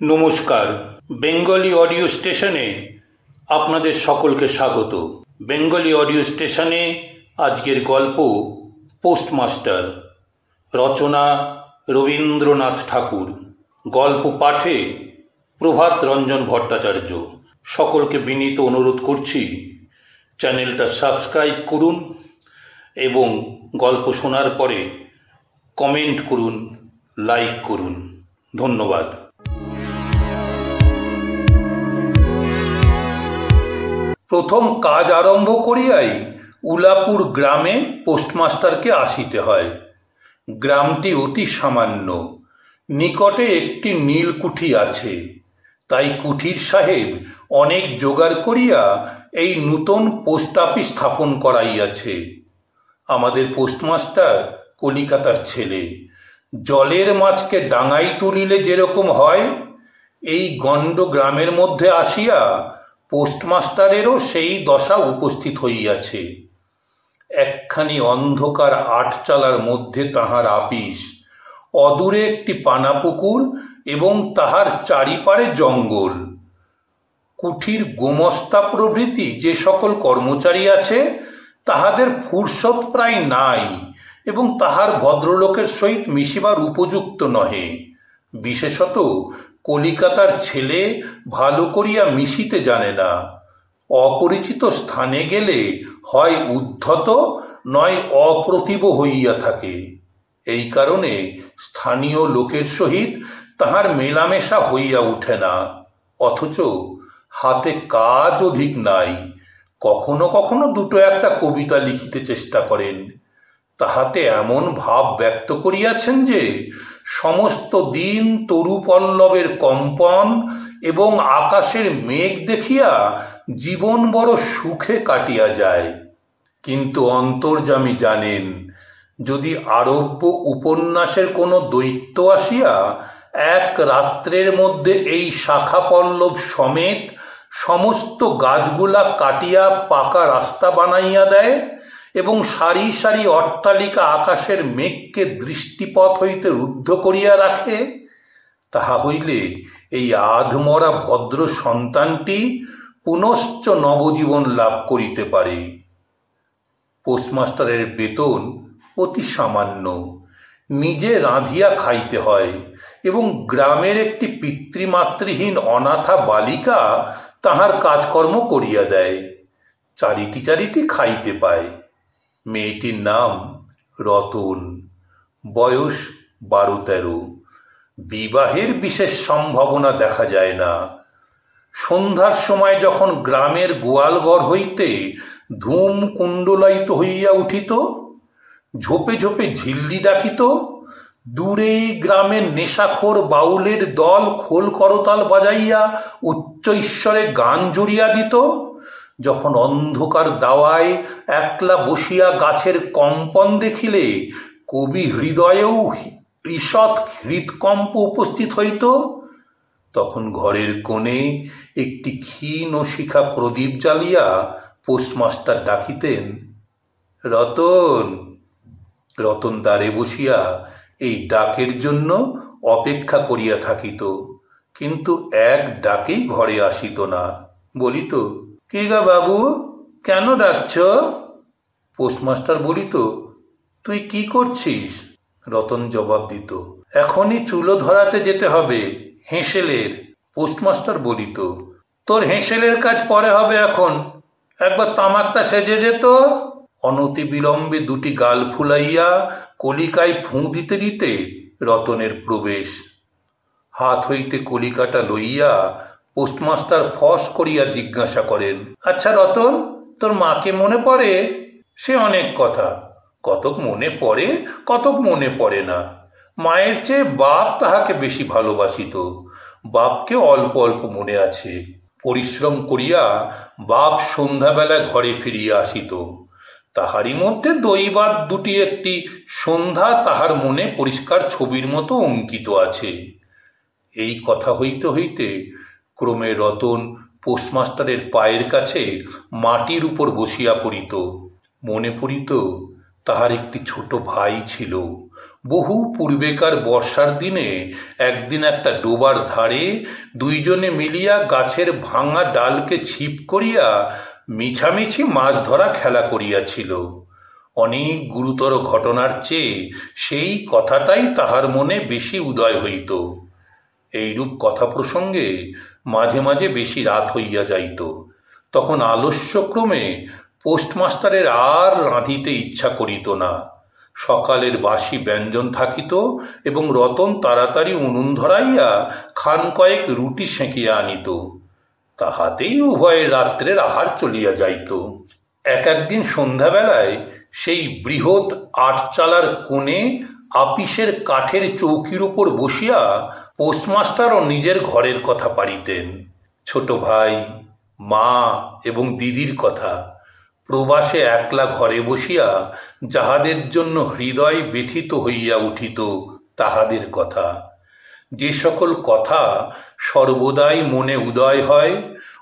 নমস্কার, Bengali audio স্টেশনে আপনাদের সকলকে স্বাগত। বেঙ্গলি অডিও স্টেশনে আজকের গল্প পোস্টমাস্টার, রচনা রবীন্দ্রনাথ ঠাকুর, গল্প পাঠে প্রভাত রঞ্জন ভট্টাচার্য। সকলকে বিনীত অনুরোধ করছি চ্যানেলটা সাবস্ক্রাইব করুন এবং গল্প শোনার পরে কমেন্ট করুন, লাইক করুন। ধন্যবাদ। প্রথম কাজ আরম্ভ করিয়াই উলাপুর গ্রামে পোস্টমাস্টারকে আসিতে হয়। গ্রামটি অতি সামান্য, নিকটে একটি নীলকুঠি আছে। তাই কুঠির সাহেব অনেক জোগাড় করিয়া এই নূতন পোস্ট অফিস স্থাপন করাইয়াছে। আমাদের পোস্টমাস্টার কলিকাতার ছেলে। জলের মাছকে ডাঙায় তুলিলে যেরকম হয়, এই গণ্ড গ্রামের মধ্যে আসিয়া পোস্টমাস্টারেরও সেই দশা উপস্থিত হইয়াছে। একখানি অন্ধকার আটচালার মধ্যে তাহার আপিস, অদূরে একটি পানাপুকুর এবং তাহার চারিপারে জঙ্গল। কুঠির গোমস্তা প্রভৃতি যে সকল কর্মচারী আছে, তাহাদের ফুরসত প্রায় নাই এবং তাহার ভদ্রলোকের সহিত মিশিবার উপযুক্ত নহে। বিশেষত কলিকাতার ছেলে ভালো করিয়া মিশিতে জানে না। অপরিচিত স্থানে গেলে হয় উদ্ধত নয় অপ্রতিভ হইয়া থাকে। এই কারণে স্থানীয় লোকের সহিত তাহার মেলামেশা হইয়া উঠে না। অথচ হাতে কাজ অধিক নাই। কখনো কখনো দুটো একটা কবিতা লিখিতে চেষ্টা করেন। তাহাতে এমন ভাব ব্যক্ত করিয়াছেন যে সমস্ত দিন তরু পল্লবের কম্পন এবং আকাশের মেঘ দেখিয়া জীবন বড় সুখে কাটিয়া যায়। কিন্তু অন্তর্যামী জানেন, যদি আরব্য উপন্যাসের কোনো দৈত্য আসিয়া এক রাত্রের মধ্যে এই শাখা পল্লব সমেত সমস্ত গাছগুলা কাটিয়া পাকা রাস্তা বানাইয়া দেয় এবং সারি সারি অট্টালিকা আকাশের মেঘকে দৃষ্টিপথ হইতে রুদ্ধ করিয়া রাখে, তাহা হইলে এই আধমরা ভদ্র সন্তানটি পুনশ্চ নবজীবন লাভ করিতে পারে। পোস্টমাস্টারের বেতন অতি সামান্য। নিজে রাঁধিয়া খাইতে হয় এবং গ্রামের একটি পিতৃমাতৃহীন অনাথা বালিকা তাহার কাজকর্ম করিয়া দেয়। চারিটি চারিটি খাইতে পায়। মেয়েটির নাম রতন, বয়স 12-13। বিবাহের বিশেষ সম্ভাবনা দেখা যায় না। সন্ধ্যার সময় যখন গ্রামের গোয়ালঘর হইতে ধূম কুণ্ডলায়িত হইয়া উঠিত, ঝোপে ঝোপে ঝিল্লি ডাকিত, দূরেই গ্রামের নেশাখোর বাউলের দল খোল করতাল বাজাইয়া উচ্চ ঈশ্বরে গান জুড়িয়া দিত, যখন অন্ধকার দাওয়ায় একলা বসিয়া গাছের কম্পন দেখিলে কবি হৃদয়েও ঈষৎ হৃৎকম্প উপস্থিত হইত, তখন ঘরের কোণে একটি ক্ষীণ শিখা প্রদীপ জ্বালিয়া পোস্টমাস্টার ডাকিতেন, রতন। রতন দ্বারে বসিয়া এই ডাকের জন্য অপেক্ষা করিয়া থাকিত, কিন্তু এক ডাকেই ঘরে আসিত না। বলিত, কি গা বাবু, কেন ডাকছ? পোস্টমাস্টার বলিত, তুই কি করছিস? রতন জবাব দিত, এখনই চুলো ধরাতে যেতে হবে হেঁসেলের। পোস্টমাস্টার বলিত, তোর হেঁসেলের কাজ পরে হবে, এখন একবার তামাকটা সেজে যেত। অনতি বিলম্বে দুটি গাল ফুলাইয়া কলিকায় ফুঁ দিতে দিতে রতনের প্রবেশ। হাত হইতে কলিকাটা লইয়া পোস্টমাস্টার ফস করিয়া জিজ্ঞাসা করেন, আচ্ছা রতন, তোর মাকে মনে পড়ে? সে অনেক কথা, কতক মনে পড়ে, কতক মনে পড়ে না। মায়ের চেয়ে বাপ তাহাকে বেশি ভালোবাসিত। বাপকে অল্প অল্প মনে আছে। পরিশ্রম করিয়া বাপ সন্ধ্যাবেলা ঘরে ফিরিয়া আসিত। তাহারই মধ্যে দৈবাত দুটি একটি সন্ধ্যা তাহার মনে পরিষ্কার ছবির মতো অঙ্কিত আছে। এই কথা হইতে হইতে ক্রমে রতন পোস্টমাস্টারের পায়ের কাছে মাটির উপর বসিয়া পড়িত। মনে পড়িত তাহার একটি ছোট ভাই ছিল, বহু পূর্বেকার বর্ষার দিনে একদিন একটা ডোবার ধারে দুইজনে মিলিয়া গাছের ভাঙা ডালকে ছিপ করিয়া মিছামিছি মাছ ধরা খেলা করিয়াছিল। অনেক গুরুতর ঘটনার চেয়ে সেই কথাটাই তাহার মনে বেশি উদয় হইত। এইরূপ কথা প্রসঙ্গে মাঝে মাঝে বেশি রাত হইয়া যাইত। তখন আলস্যক্রমে পোস্টমাস্টারের আর রাঁধিতে ইচ্ছা করিত না। সকালের বাসি ব্যঞ্জন থাকিত এবং রতন তাড়াতাড়ি উনুন ধরাইয়া খান কয়েক রুটি সেঁকিয়া আনিত। তাহাতেই উভয়ের রাত্রের আহার চলিয়া যাইত। একদিন সন্ধ্যাবেলায় সেই বৃহৎ আটচালার কোণে আপিসের কাঠের চৌকির উপর বসিয়া পোস্টমাস্টারও নিজের ঘরের কথা পাড়িতেন। ছোট ভাই, মা এবং দিদির কথা, প্রবাসে একলা ঘরে বসিয়া যাহাদের জন্য হৃদয় ব্যথিত হইয়া উঠিত তাহাদের কথা, যে সকল কথা সর্বদাই মনে উদয় হয়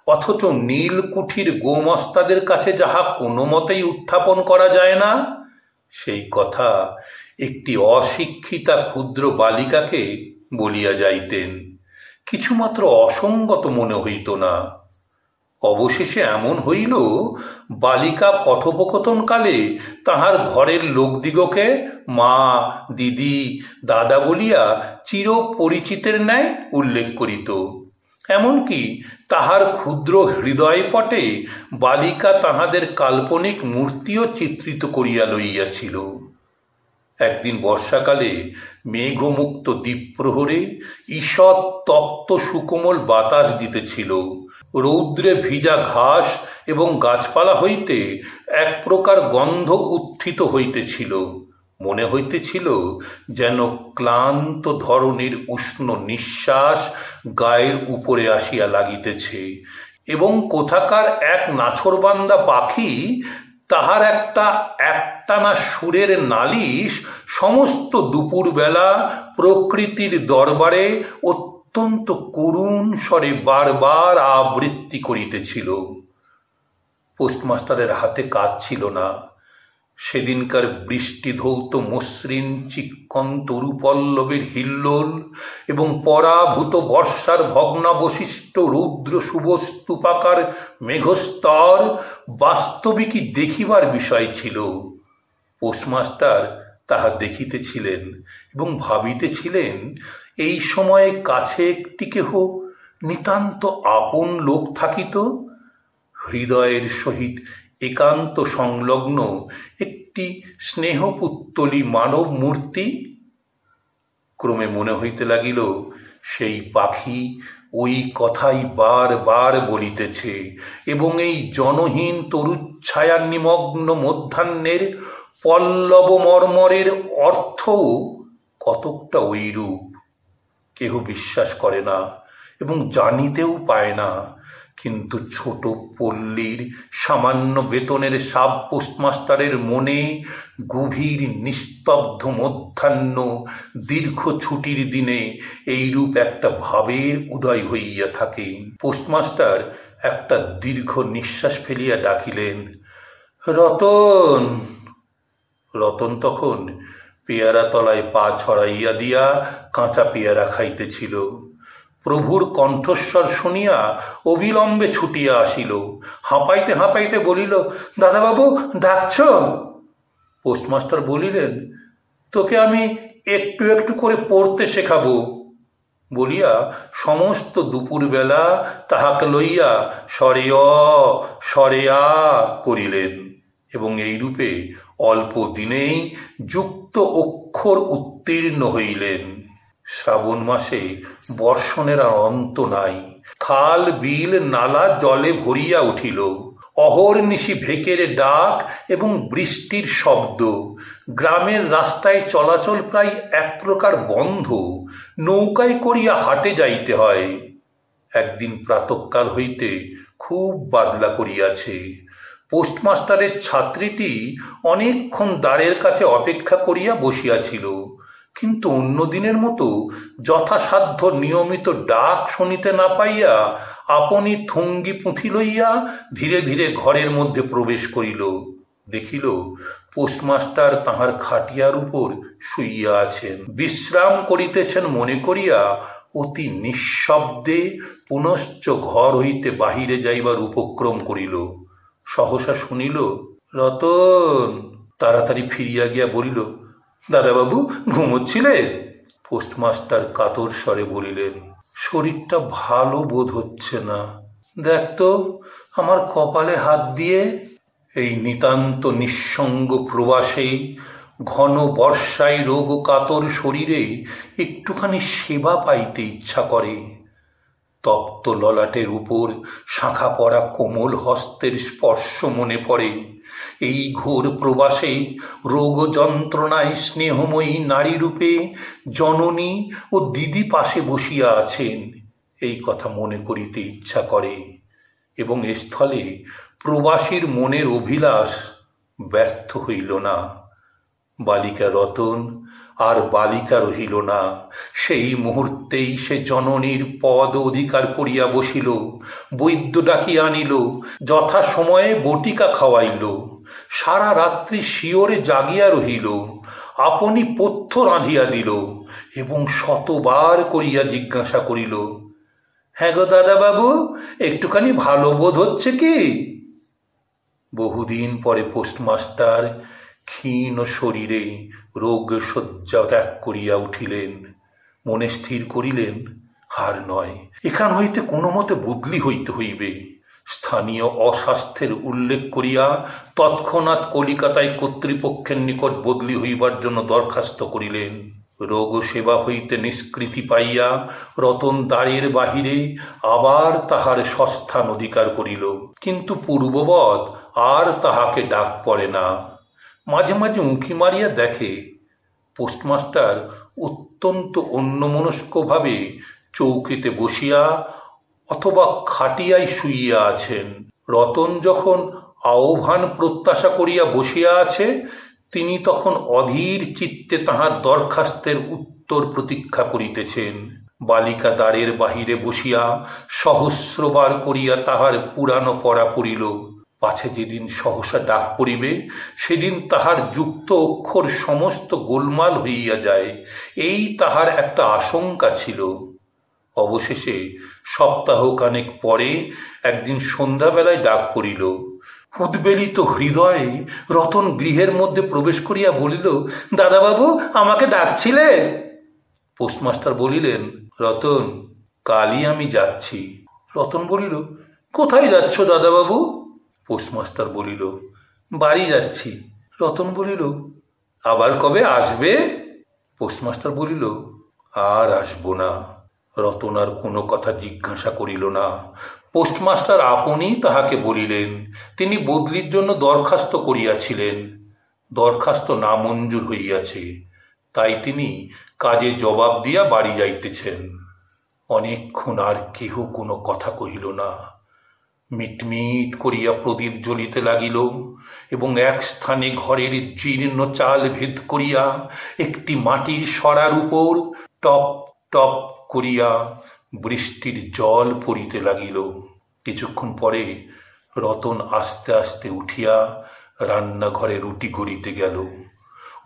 অথচ নীলকুঠির গোমস্তাদের কাছে যাহা কোনো মতেই উত্থাপন করা যায় না, সেই কথা একটি অশিক্ষিতা ক্ষুদ্র বালিকাকে বলিয়া যাইতেন। কিছুমাত্র অসঙ্গত মনে হইত না। অবশেষে এমন হইল, বালিকা কথোপকথনকালে তাহার ঘরের লোকদিগকে মা, দিদি, দাদা বলিয়া চির পরিচিতের ন্যায় উল্লেখ করিত। এমনকি তাহার ক্ষুদ্র হৃদয়পটে বালিকা তাহাদের কাল্পনিক মূর্তিও চিত্রিত করিয়া লইয়াছিল। একদিন বর্ষাকালে মেঘমুক্ত দ্বীপ্রহরে ঈষৎ তপ্ত সুকোমল বাতাস দিতেছিল। রৌদ্রে ভিজা ঘাস এবং গাছপালা হইতে এক প্রকার গন্ধ উত্থিত হইতেছিল। মনে হইতেছিল যেন ক্লান্ত ধরনের উষ্ণ নিঃশ্বাস গায়ের উপরে আসিয়া লাগিতেছে এবং কোথাকার এক নাছোড়বান্দা পাখি তাহার একটানা সুরের নালিশ সমস্ত দুপুরবেলা প্রকৃতির দরবারে অত্যন্ত করুণ স্বরে বারবার আবৃত্তি করিতেছিল। পোস্টমাস্টারের হাতে কাজ ছিল না। সেদিনকার বৃষ্টি ধৌত মসৃণ চিক্কণ তরুপল্লবের হিল্লোল এবং পরাভূত বর্ষার ভগ্নাবশিষ্ট রৌদ্র শুভস্তূপাকার মেঘস্তর বাস্তবিকই দেখিবার বিষয় ছিল। পোস্টমাস্টার তাহা দেখিতেছিলেন এবং ভাবিতেছিলেন, এই সময়ে কাছে একটি কেহ নিতান্ত আপন লোক থাকিত, হৃদয়ের সহিত একান্ত সংলগ্ন একটি স্নেহপুত্তলী মানব মূর্তি। ক্রমে মনে হইতে লাগিল, সেই পাখি ওই কথাই বারবার বলিতেছে এবং এই জনহীন তরুচ্ছায়া নিমগ্ন মধ্যাহ্নের পল্লব মর্মরের অর্থও কতকটা ওইরূপ। কেহ বিশ্বাস করে না এবং জানিতেও পায় না, কিন্তু ছোট পল্লীর সামান্য বেতনের সাব পোস্টমাস্টারের মনে গভীর নিস্তব্ধ মধ্যাহ্ন দীর্ঘ ছুটির দিনে এইরূপ একটা ভাবের উদয় হইয়া থাকে। পোস্টমাস্টার একটা দীর্ঘ নিঃশ্বাস ফেলিয়া ডাকিলেন, রতন। রতন তখন পেয়ারা তলায় পা ছড়াইয়া দিয়া কাঁচা পেয়ারা খাইতেছিল। প্রভুর কণ্ঠস্বর শুনিয়া অবিলম্বে ছুটিয়া আসিল। হাঁপাইতে হাঁপাইতে বলিল, দাদাবাবু ডাকছ? পোস্টমাস্টার বলিলেন, তোকে আমি একটু একটু করে পড়তে শেখাবো বলিয়া সমস্ত দুপুরবেলা তাহাকে লইয়া সরে অ সরে আ করিলেন এবং এইরূপে অল্প দিনেই যুক্ত অক্ষর উত্তীর্ণ হইলেন। শ্রাবণ মাসে বর্ষণের আর অন্ত নাই। খাল বিল নালা জলে ভরিয়া উঠিল। অহর্নিশি ভেকের ডাক এবং বৃষ্টির শব্দ। গ্রামের রাস্তায় চলাচল প্রায় এক প্রকার বন্ধ। নৌকায় করিয়া হাটে যাইতে হয়। একদিন প্রাতঃকাল হইতে খুব বাদলা করিয়াছে। পোস্টমাস্টারের ছাত্রীটি অনেকক্ষণ দ্বারের কাছে অপেক্ষা করিয়া বসিয়াছিল, কিন্তু অন্য দিনের মতো যথাসাধ্য নিয়মিত ডাক শুনিতে না পাইয়া আপনি থুঙ্গি পুঁথি লইয়া ধীরে ধীরে ঘরের মধ্যে প্রবেশ করিল। দেখিল পোস্টমাস্টার তাহার খাটিয়ার উপর শুইয়া আছেন, বিশ্রাম করিতেছেন মনে করিয়া অতি নিঃশব্দে পুনশ্চ ঘর হইতে বাহিরে যাইবার উপক্রম করিল। সহসা শুনিল রতন। তাড়াতাড়ি ফিরিয়া গিয়া বলিল, দাদাবাবু ঘুমোচ্ছিলে? পোস্টমাস্টার কাতর স্বরে বলিলেন, শরীরটা ভালো বোধ হচ্ছে না, দেখ তো আমার কপালে হাত দিয়ে। এই নিতান্ত নিঃসঙ্গ প্রবাসে, ঘন বর্ষায় রোগ কাতর শরীরে একটুখানি সেবা পাইতে ইচ্ছা করে। তপ্ত ললাটের উপর শাখা পড়া কোমল হস্তের স্পর্শ মনে পড়ে। এই ঘোর প্রবাসে রোগ যন্ত্রণায় স্নেহময়ী নারীরূপে জননী ও দিদি পাশে বসিয়া আছেন, এই কথা মনে করিতে ইচ্ছা করে। এবং স্থলে প্রবাসীর মনের অভিলাষ ব্যর্থ হইল না। বালিকা রতন আর বালিকা রহিল না। সেই মুহূর্তেই সে জননীর পদ অধিকার করিয়া বসিল, বৈদ্য ডাকিয়া আনিল, যথা সময়ে বটিকা খাওয়াইল, সারা রাত্রি শিওরে জাগিয়া রহিল, আপনি পথ্য রাঁধিয়া দিল এবং শতবার করিয়া জিজ্ঞাসা করিল, হ্যাঁ গো দাদাবাবু, একটুখানি ভালো বোধ হচ্ছে কি? বহুদিন পরে পোস্টমাস্টার ক্ষীণ শরীরে রোগ শয্যা ত্যাগ করিয়া উঠিলেন। মনে স্থির করিলেন, হার নয়, এখান হইতে কোনো মতে বদলি হইতে হইবে। স্থানীয় অস্বাস্থ্যের উল্লেখ করিয়া তৎক্ষণাৎ কলিকাতায় কর্তৃপক্ষের নিকট বদলি হইবার জন্য দরখাস্ত করিলেন। রোগ সেবা হইতে নিষ্কৃতি পাইয়া রতন দ্বারের বাহিরে আবার তাহার স্বস্থান অধিকার করিল, কিন্তু পূর্ববৎ আর তাহাকে ডাক পড়ে না। মাঝে মাঝে উঁকি মারিয়া দেখে পোস্টমাস্টার অত্যন্ত অন্যমনস্কভাবে চৌকিতে বসিয়া অথবা খাটিয়ায় শুইয়া আছেন। রতন যখন আহ্বান প্রত্যাশা করিয়া বসিয়া আছে, তিনি তখন অধীর চিত্তে তাহার দরখাস্তের উত্তর প্রতীক্ষা করিতেছেন। বালিকা দ্বারের বাহিরে বসিয়া সহস্রবার করিয়া তাহার পুরানো পড়া পড়িল, পাছে যেদিন সহসা ডাক পড়িবে সেদিন তাহার যুক্ত অক্ষর সমস্ত গোলমাল হইয়া যায়, এই তাহার একটা আশঙ্কা ছিল। অবশেষে সপ্তাহখানেক পরে একদিন সন্ধ্যাবেলায় ডাক পড়িল। উদ্বেলিত হৃদয়ে রতন গৃহের মধ্যে প্রবেশ করিয়া বলিল, দাদাবাবু আমাকে ডাকছিলে? পোস্টমাস্টার বলিলেন, রতন, কালই আমি যাচ্ছি। রতন বলিল, কোথায় যাচ্ছ দাদাবাবু? পোস্টমাস্টার বলিল, বাড়ি যাচ্ছি। রতন বলিল, আবার কবে আসবে? পোস্টমাস্টার বলিল, আর আসব না। রতন আর কোনো কথা জিজ্ঞাসা করিল না। পোস্টমাস্টার আপনি তাহাকে বলিলেন তিনি বদলির জন্য দরখাস্ত করিয়াছিলেন, দরখাস্ত নামঞ্জুর হইয়াছে, তাই তিনি কাজে জবাব দিয়া বাড়ি যাইতেছেন। অনেকক্ষণ আর কেহ কোনো কথা কহিল না। মিটমিট করিয়া প্রদীপ জ্বলিতে লাগিল এবং এক স্থানে ঘরের জীর্ণ চাল ভেদ করিয়া একটি মাটির সরার উপর টপ টপ করিয়া বৃষ্টির জল পড়িতে লাগিল। কিছুক্ষণ পরে রতন আস্তে আস্তে উঠিয়া রান্নাঘরে রুটি গড়িতে গেল।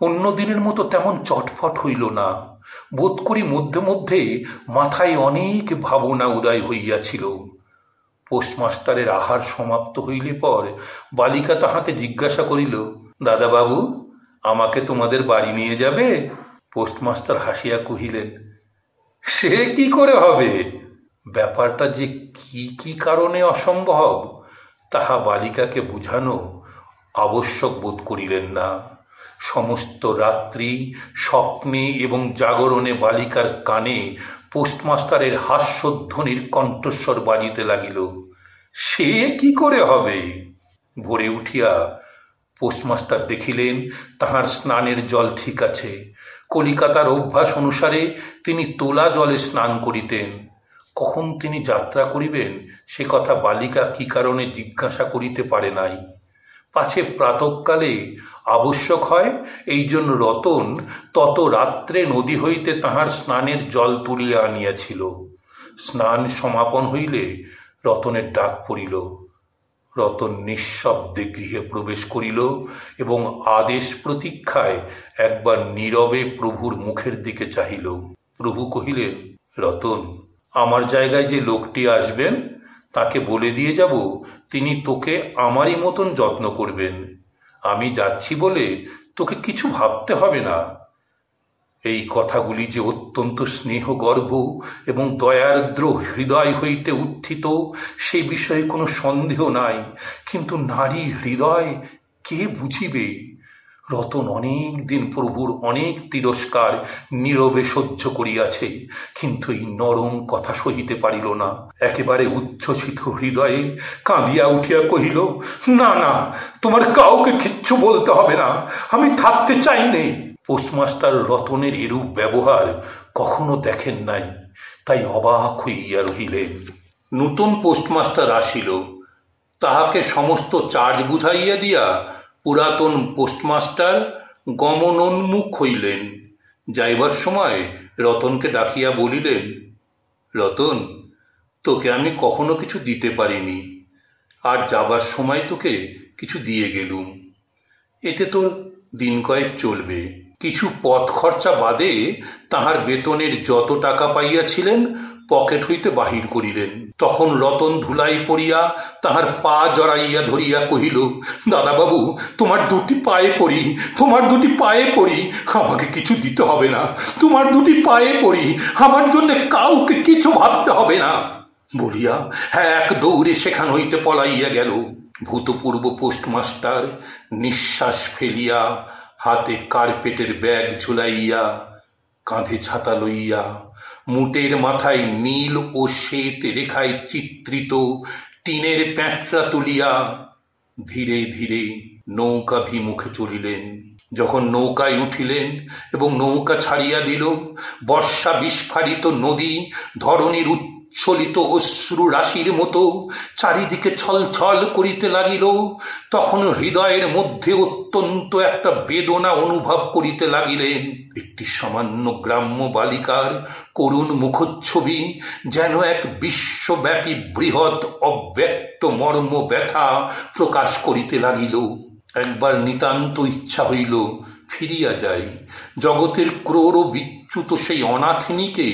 অন্য দিনের মতো তেমন চটফট হইল না। বোধ করি মধ্যে মধ্যে মাথায় অনেক ভাবনা উদয় হইয়াছিল। পোস্টমাস্টারের আহার সমাপ্ত হইলে পর বালিকা তাহাকে জিজ্ঞাসা করিল, দাদাবাবু আমাকে তোমাদের বাড়ি নিয়ে যাবে? পোস্টমাস্টার হাসিয়া কহিলেন, সে কি করে হবে? ব্যাপারটা যে কি কি কারণে অসম্ভব তাহা বালিকাকে বুঝানো আবশ্যক বোধ করিলেন না। সমস্ত রাত্রি স্বপ্নে এবং জাগরণে বালিকার কানে পোস্টমাস্টারের হাস্যধ্বনির কণ্ঠস্বর বাজিতে লাগিল, সে কি করে হবে? ভোরে উঠিয়া পোস্টমাস্টার দেখিলেন তাহার স্নানের জল ঠিক আছে। কলিকাতার অভ্যাস অনুসারে তিনি তোলা জলে স্নান করিতেন। কখন তিনি যাত্রা করিবেন সে কথা বালিকা কি কারণে জিজ্ঞাসা করিতে পারে নাই। পাছে প্রাতঃকালে আবশ্যক হয়, এই জন্য রতন তত রাত্রে নদী হইতে তাহার স্নানের জল তুলিয়া আনিয়াছিল। স্নান সমাপন হইলে রতনের ডাক পড়িল, রতন নিঃশব্দে গৃহে প্রবেশ করিল এবং আদেশ প্রতীক্ষায় একবার নীরবে প্রভুর মুখের দিকে চাহিল। প্রভু কহিলেন, রতন, আমার জায়গায় যে লোকটি আসবেন তাকে বলে দিয়ে যাব তিনি তোকে আমারই মতন যত্ন করবেন। আমি যাচ্ছি বলে তোকে কিছু ভাবতে হবে না। এই কথাগুলি যে অত্যন্ত স্নেহগর্ভ এবং দয়ার্দ্র হৃদয় হইতে উত্থিত সে বিষয়ে কোনো সন্দেহ নাই, কিন্তু নারী হৃদয় কে বুঝিবে? রতন অনেক দিন প্রভুর অনেক তিরস্কার নীরবে সহ্য করিয়াছে, কিন্তু এই নরম কথা সহিতে পারিল না। একেবারে উচ্ছ্বসিত হৃদয়ে কাঁদিয়া উঠিয়া কহিল, না না, তোমার কাউকে কিচ্ছু বলতে হবে না, আমি থাকতে চাই নে। পোস্টমাস্টার রতনের এরূপ ব্যবহার কখনো দেখেন নাই, তাই অবাক হইয়া রহিলেন। নূতন পোস্টমাস্টার আসিল, তাহাকে সমস্ত চার্জ বুঝাইয়া দিয়া পুরাতন পোস্টমাস্টার গমনোন্মুখ হইলেন। যাইবার সময় রতনকে ডাকিয়া বলিলেন, রতন, তোকে আমি কখনো কিছু দিতে পারিনি, আর যাবার সময় তোকে কিছু দিয়ে গেলুম, এতে তোর দিন কয়েক চলবে। কিছু পথ খরচা বাদে তাহার বেতনের যত টাকা পাইয়াছিলেন পকেট হইতে বাহির করিলেন। তখন রতন ধুলাই পড়িয়া তাহার পা জড়াইয়া ধরিয়া কহিল, দাদাবাবু, তোমার দুটি পায়ে পড়ি, তোমার দুটি পায়ে পড়ি, আমাকে কিছু দিতে হবে না, তোমার দুটি পায়ে পড়ি, আমার জন্য কাউকে কিছু ভাবতে হবে না বলিয়া এক দৌড়ে সেখান হইতে পলাইয়া গেল। ভূতপূর্ব পোস্টমাস্টার নিঃশ্বাস ফেলিয়া হাতে কার্পেটের ব্যাগ ঝুলাইয়া, কাঁধে ছাতা লইয়া, মুটের মাথায় নীল ও শ্বেত রেখায় চিত্রিত টিনের প্যাঁটরা তুলিয়া ধীরে ধীরে নৌকাভিমুখে চলিলেন। যখন নৌকায় উঠিলেন এবং নৌকা ছাড়িয়া দিল, বর্ষা বিস্ফারিত নদী ধরণীর উচ্ছ্বলিত অশ্রু রাশির মতো চারিদিকে ছলছল করিতে লাগিল, তখন হৃদয়ের মধ্যে অত্যন্ত একটা বেদনা অনুভব করিতে লাগিলেন। একটি সামান্য গ্রাম্য বালিকার করুণ মুখচ্ছবি যেন এক বিশ্বব্যাপী বৃহৎ অব্যক্ত মর্ম ব্যথা প্রকাশ করিতে লাগিল। একবার নিতান্ত ইচ্ছা হইল ফিরিয়া যাই, জগতের ক্রোড় বিচ্যুত সেই অনাথিনীকে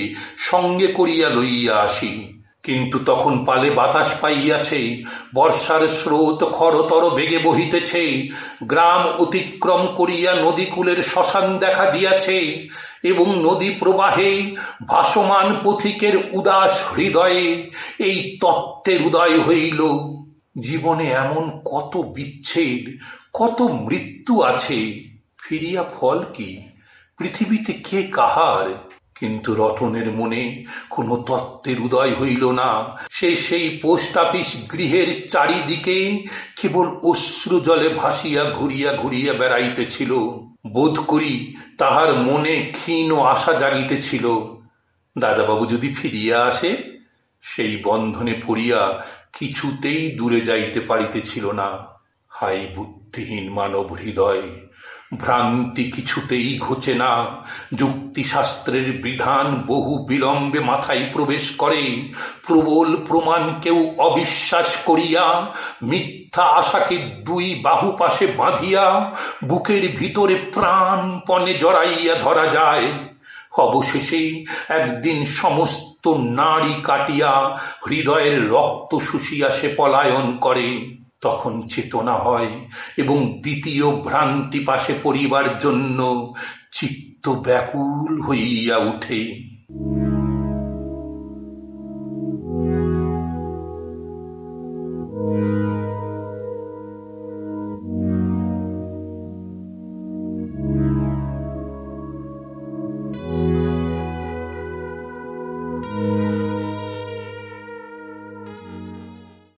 সঙ্গে করিয়া লইয়া আসি। কিন্তু তখন পালে বাতাস পাইয়াছে, বর্ষার স্রোত খরতর বেগে বহিতেছে, গ্রাম অতিক্রম করিয়া নদীকূলের শ্মশান দেখা দিয়াছে, এবং নদী প্রবাহে ভাসমান পথিকের উদাস হৃদয়ে এই তত্ত্বের উদয় হইল, জীবনে এমন কত বিচ্ছেদ, কত মৃত্যু আছে, ফিরিয়া ফল কি? পৃথিবীতে কে কাহার? কিন্তু রতনের মনে কোনো তত্ত্বের উদয় হইল না। সে সেই পোস্ট অফিস গৃহের চারিদিকে কেবল অশ্রু জলে ভাসিয়া ঘুরিয়া ঘুরিয়া বেড়াইতেছিল। বোধ করি তাহার মনে ক্ষীণ আশা জাগিতেছিল, দাদাবাবু যদি ফিরিয়া আসে। সেই বন্ধনে পড়িয়া কিছুতেই দূরে যাইতে পারিতেছিল না। হাই বুদ্ধিহীন মানব হৃদয়! ভ্রান্তি কিছুতেই ঘোচে না। যুক্তিশাস্ত্রের বিধান বহু বিলম্বে মাথায় প্রবেশ করে। প্রবল প্রমাণকেও অবিশ্বাস করিয়া মিথ্যা আশাকে দুই বাহু পাশে বাঁধিয়া বুকের ভিতরে প্রাণপণে জড়াইয়া ধরা যায়। অবশেষে একদিন সমস্ত নাড়ি কাটিয়া হৃদয়ের রক্ত শুষিয়া সে পলায়ন করে। তখন চেতনা হয় এবং দ্বিতীয় ভ্রান্তি পাশে পড়িবার জন্য চিত্ত ব্যাকুল হইয়া উঠে।